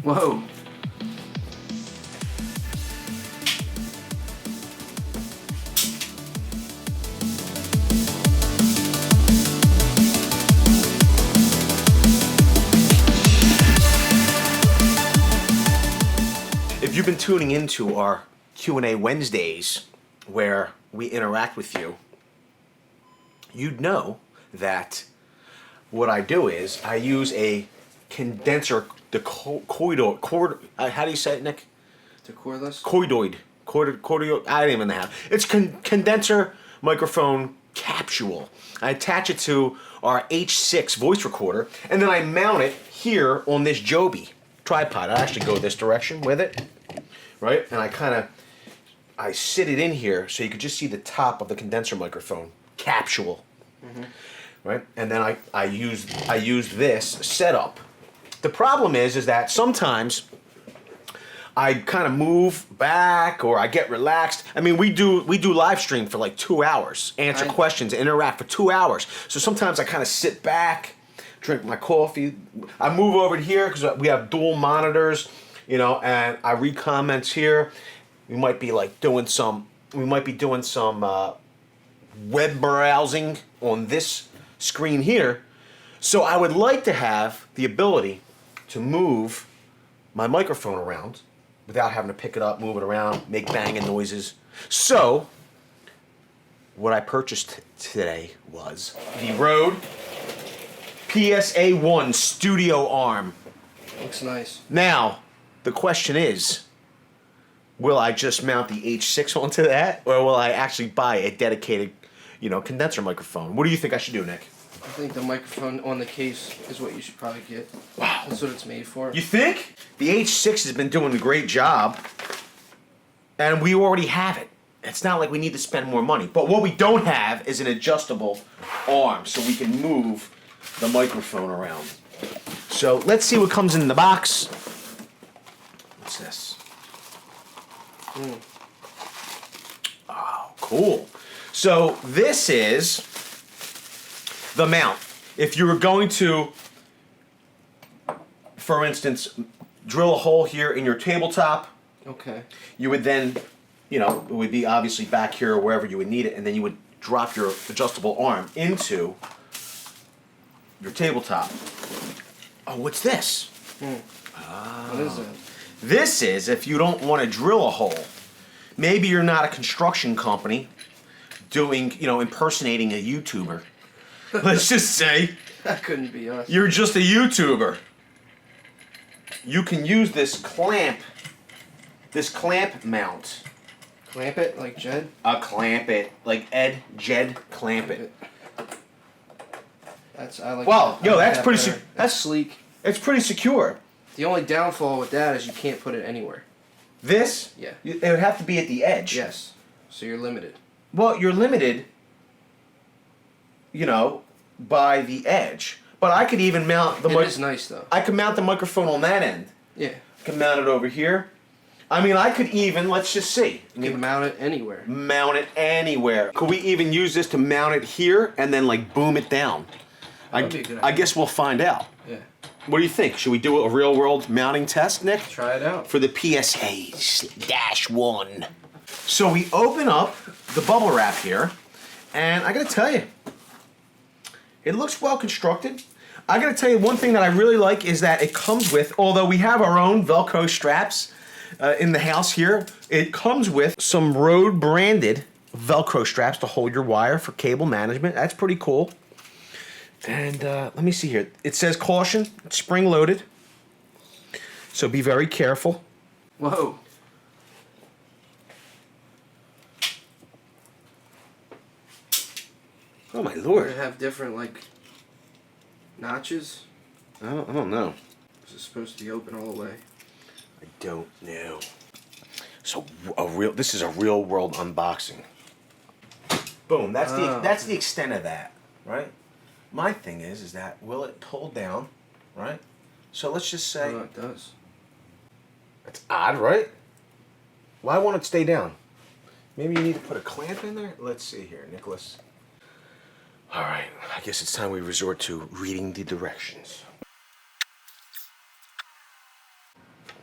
Whoa. If you've been tuning into our Q&A Wednesdays where we interact with you, you'd know that what I do is I use a condenser, the how do you say it, Nick? The cordless? Cordioid, I don't even have. It's condenser microphone capsule. I attach it to our H6 voice recorder, and then I mount it here on this Joby tripod. I actually go this direction with it, right? And I sit it in here so you could just see the top of the condenser microphone capsule, right? And then I use this setup. The problem is that sometimes I kind of move back or I get relaxed. I mean, we do live stream for like 2 hours, answer questions, interact for 2 hours. So sometimes I kind of sit back, drink my coffee. I move over to here because we have dual monitors, you know, and I read comments here. We might be doing some web browsing on this screen here. So I would like to have the ability to move my microphone around without having to pick it up, move it around, make banging noises. So what I purchased today was the Rode PSA 1 Studio Arm. Looks nice. Now, the question is, will I just mount the H6 onto that, or will I actually buy a dedicated, condenser microphone? What do you think I should do, Nick? I think the microphone on the case is what you should probably get. Wow. That's what it's made for. You think? The H6 has been doing a great job, and we already have it. It's not like we need to spend more money. But what we don't have is an adjustable arm, so we can move the microphone around. So let's see what comes in the box. What's this? Oh, cool. So this is the mount. If you were going to, for instance, drill a hole here in your tabletop, okay, you would then, it would be obviously back here or wherever you would need it, and then you would drop your adjustable arm into your tabletop. Oh, what's this? What is that? This is if you don't want to drill a hole. Maybe you're not a construction company doing, impersonating a YouTuber. Let's just say That couldn't be us. you're just a YouTuber. You can use this clamp mount. Clamp it like Jed? Clamp it like Jed clamp it. I like. Well, that. I like that's that pretty. better. That's sleek. It's pretty secure. The only downfall with that is you can't put it anywhere. This, Yeah. It would have to be at the edge. Yes. So you're limited. Well, you're limited, by the edge. But I could even mount the. It is nice though. I could mount the microphone on that end. Yeah. I could mount it over here. I mean, I could even, let's just see. You can mount it anywhere. Mount it anywhere. Could we even use this to mount it here and then boom it down? That would be a good I idea. guess we'll find out. Yeah. What do you think? Should we do a real world mounting test, Nick? Try it out. For the PSA-1. So we open up the bubble wrap here, and I gotta tell you, it looks well constructed. I gotta tell you, one thing that I really like is that it comes with, although we have our own Velcro straps in the house here, it comes with some Rode branded Velcro straps to hold your wire for cable management. That's pretty cool. And let me see here. It says caution, it's spring loaded. So be very careful. Whoa. Oh my Does lord. it have different notches? I don't know. Is it supposed to be open all the way? I don't know. So this is a real world unboxing. Boom. That's the extent of that, right? My thing is that will it pull down, right? So let's just say. Oh, it does. That's odd, right? Why won't it stay down? Maybe you need to put a clamp in there? Let's see here, Nicholas. All right, I guess it's time we resort to reading the directions.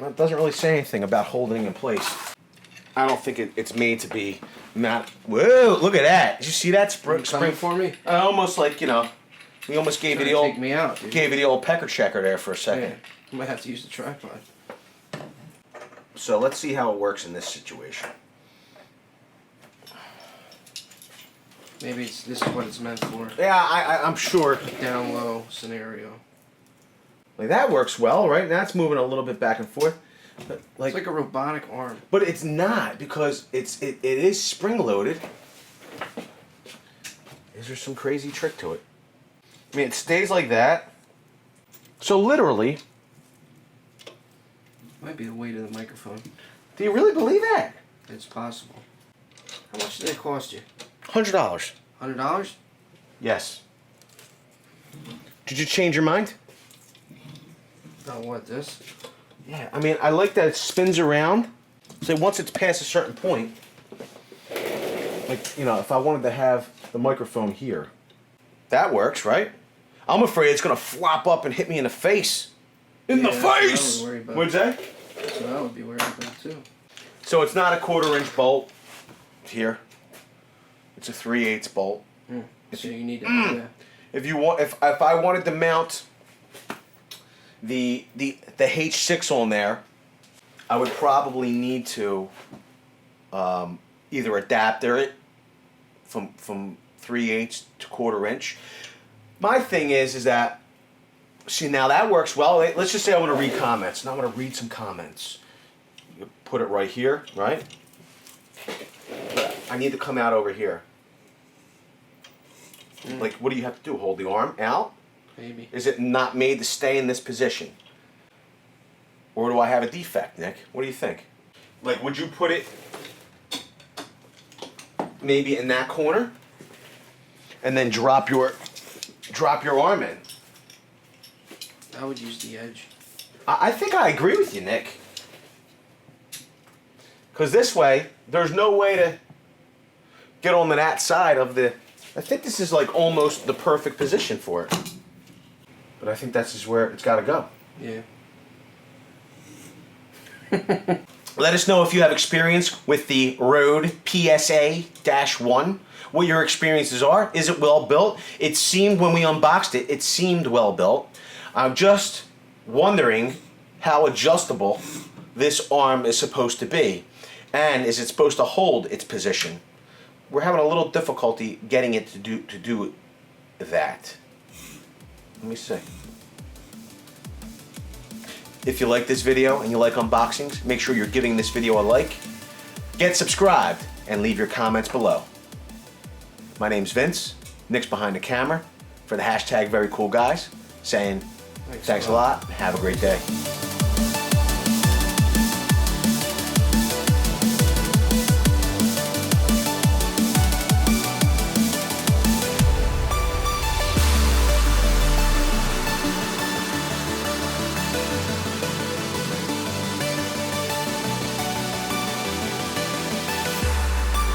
It doesn't really say anything about holding in place. I don't think it's made to be not. Whoa! Look at that. Did you see that spring for me? Almost like, you know, we almost gave you the old. Take me out, dude. Gave you the old pecker checker there for a second. Yeah, you might have to use the tripod. So let's see how it works in this situation. Maybe this is what it's meant for. Yeah, I'm sure. Down low scenario. Like that works well, right? Now it's moving a little bit back and forth. But It's like a robotic arm. But it's not, because it is spring loaded. Is there some crazy trick to it? I mean, it stays like that. So literally, Might be the weight of the microphone. do you really believe that? It's possible. How much did it cost you? $100. $100? Yes. Did you change your mind? About what, this? Yeah, I mean, I like that it spins around. So once it's past a certain point, like, you know, if I wanted to have the microphone here, that works, right? I'm afraid it's gonna flop up and hit me in the face. In the face! What'd you say? So I would be worried about too. So it's not a 1/4-inch bolt here. It's a 3/8 bolt. So you need to have that. If I wanted to mount the H6 on there, I would probably need to either adapter it from 3/8 to 1/4-inch. My thing is that, see, now that works well. Let's just say I want to read comments. Now I want to read some comments. You put it right here, right? But I need to come out over here. Like, what do you have to do? Hold the arm out? Maybe. Is it not made to stay in this position? Or do I have a defect, Nick? What do you think? Like, would you put it maybe in that corner and then drop your arm in? I would use the edge. I think I agree with you, Nick. Because this way, there's no way to get on that side of the... I think this is like almost the perfect position for it. But I think that's just where it's got to go. Yeah. Let us know if you have experience with the Rode PSA-1, what your experiences are. Is it well built? It seemed, when we unboxed it, it seemed well built. I'm just wondering how adjustable this arm is supposed to be. And is it supposed to hold its position? We're having a little difficulty getting it to do that. Let me see. If you like this video and you like unboxings, make sure you're giving this video a like. Get subscribed and leave your comments below. My name's Vince. Nick's behind the camera for the hashtag VeryCoolGuys, saying thanks a lot. Have a great day.